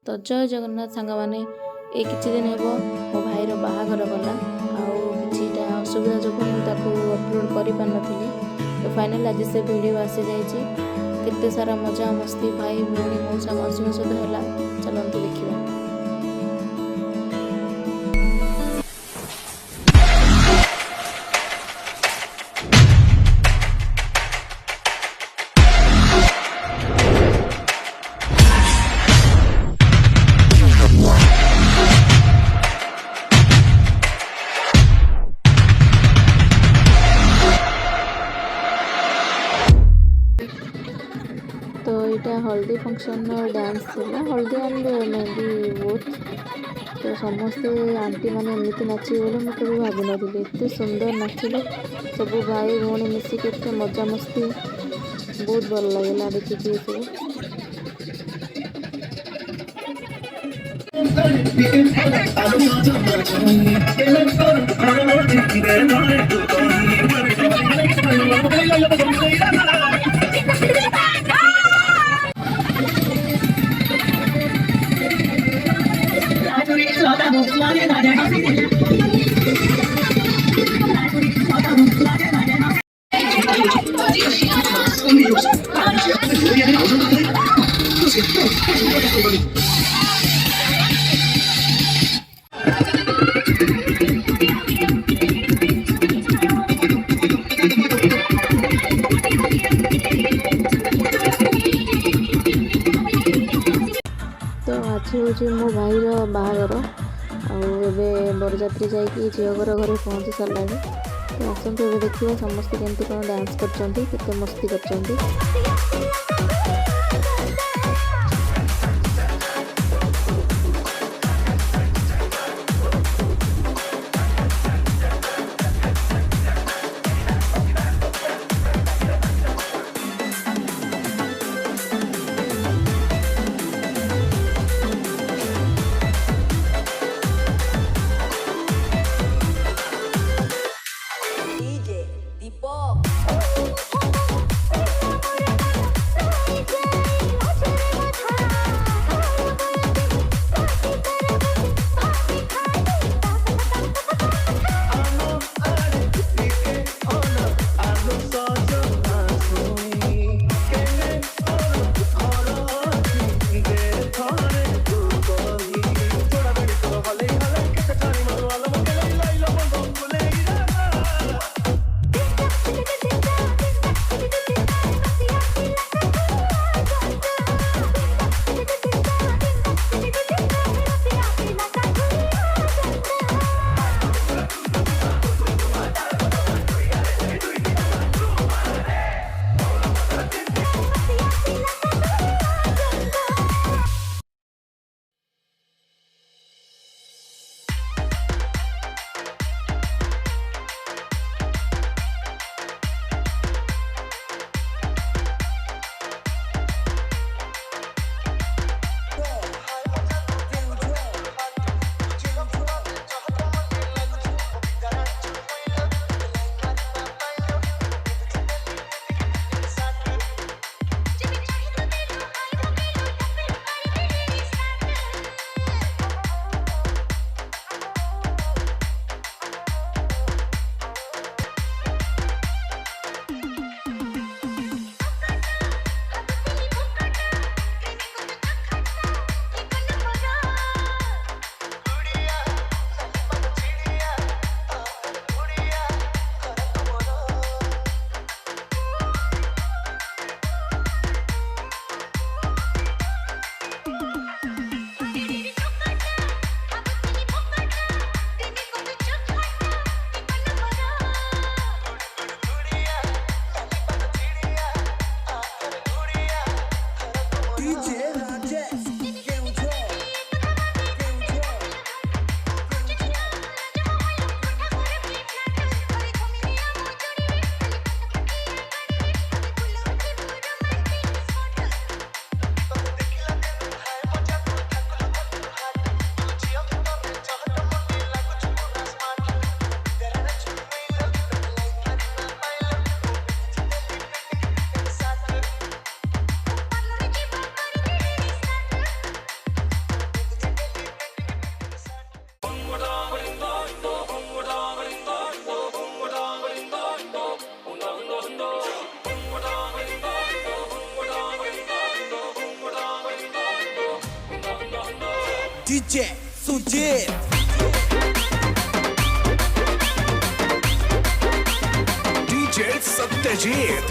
तो जय जगन्नाथ सांग मैंने ये किसी दिन हे मो भाईर बाहागर गला आईटा असुविधा जो अपलोड कर पारि तो फाइनाल आज से वीडियो आसी जाइए केते सारा मजा मस्ती भाई भौणी मौसा मौसी सहित है। चलते देखा। तो यहाँ हल्दी फंक्शन डांस थिला हल्दी एंड मेहंदी बोथ। तो समस्ते आंटी मैंने एमती नाचे बोले मुझे कभी भावी नी एत सुंदर नाचिले सब भाई भौणी मिसिक एत मजा मस्ती बहुत भल लगे देखिए सब। तो आज हूँ मो भाईर बाहागर आबे बरजात्री जाकि झीगर घरे पहुँची सारा। तो आसतु ए देखिए समस्ते केमती कौन डांस कर मस्ती कर। DJ Sujit. DJ Satyajit.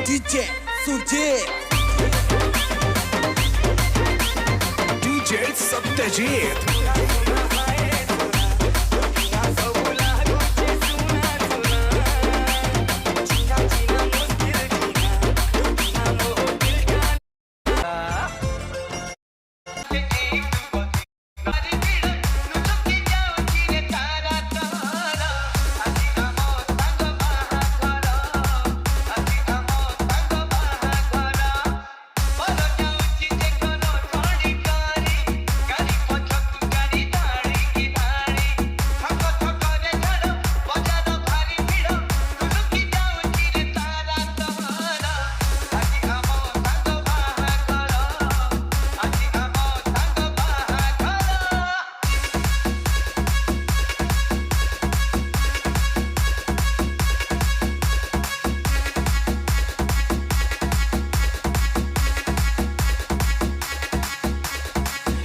DJ Sujit. DJ Satyajit.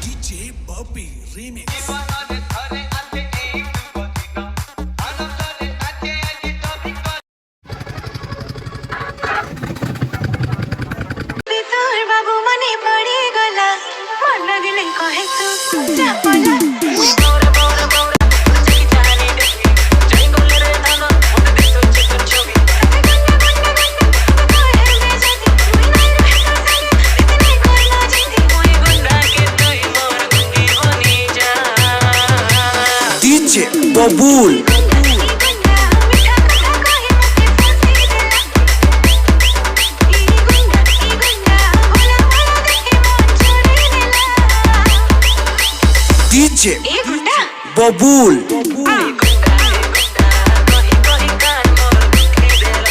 DJ Bobby Remix. বাবু মনে পড়ে গলা মন দিলে কহে তু Chapla DJ Babul. DJ Babul.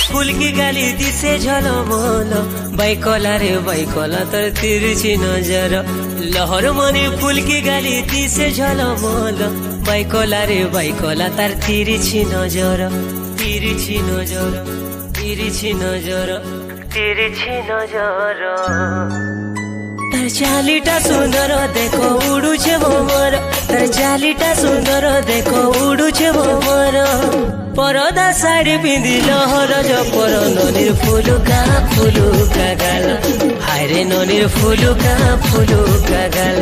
ফুল কি গালি দিছে ঝলমল বাইকলা রে বাইকলা তোর তিরছি নজর লহর মনে ফুল কি গালি দিছে ঝলমল বাইকলা রে বাইকলা তার তিরছি নজর তিরছি নজর তিরছি নজর তিরছি নজর তার চালিটা সুন্দর দেখো উড়ুছে ভোমর তার চালিটা সুন্দর দেখো উড়ুছে ভোমর পরদা শাড়ি পিঁধি লহরজ পর ননির ফুলুকা ফুলুকা গাল হায়রে ননির ফুলুকা ফুলুকা গাল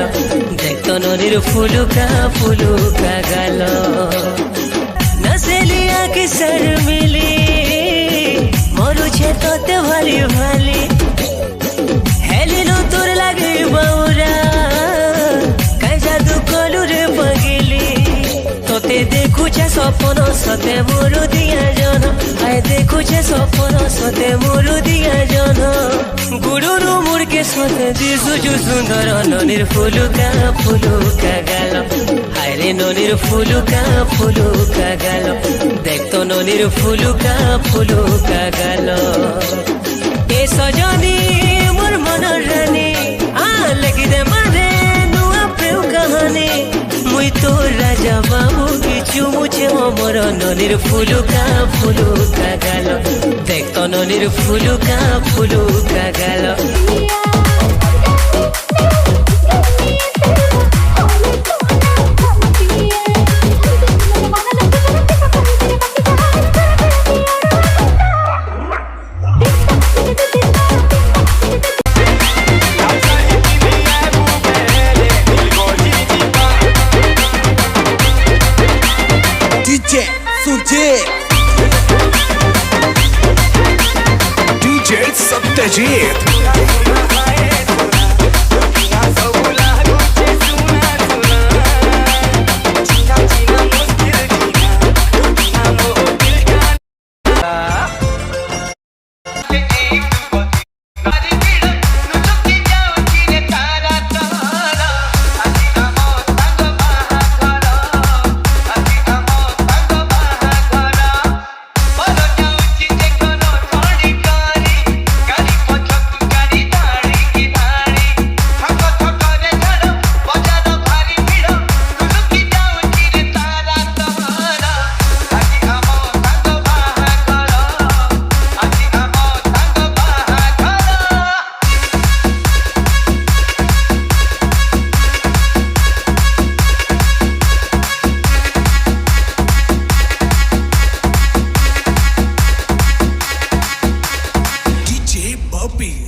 দেখতো ননির ফুলুকা ফুলুকা গাল নসেলিয়া কি শর্মিলি মরুছে তোতে ভালি ভালি হেলিলো তোর লাগে বাউরা কাই জাদু কলু রে পগিলি তোতে দেখুছে স্বপ্ন সতে মোরু দিয়া জন আয় দেখুছে স্বপ্ন সতে মোরু দিয়া জন গুরুরু মুড়কে সতে দিশুছু সুন্দর ননির ফুলুকা ফুলুকা গাল হায়রে ননির ফুলুকা ফুলুকা গাল দেখতো ননির ফুলুকা ফুলুকা গাল এ সজনী মোর মনৰ ৰাণী লাগি দে মাৰে নুয়া প্ৰেম কাহানী মুই তোর রাজা বাবু কিছু মুছে মর ননির ফুলুকা ফুলুকা গাল দেখতো ননির ফুলুকা ফুলুকা গাল DJ Sujit. DJ Satyajit.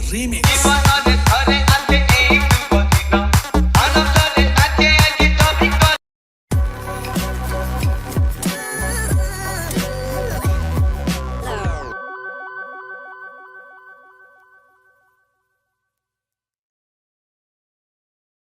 Remix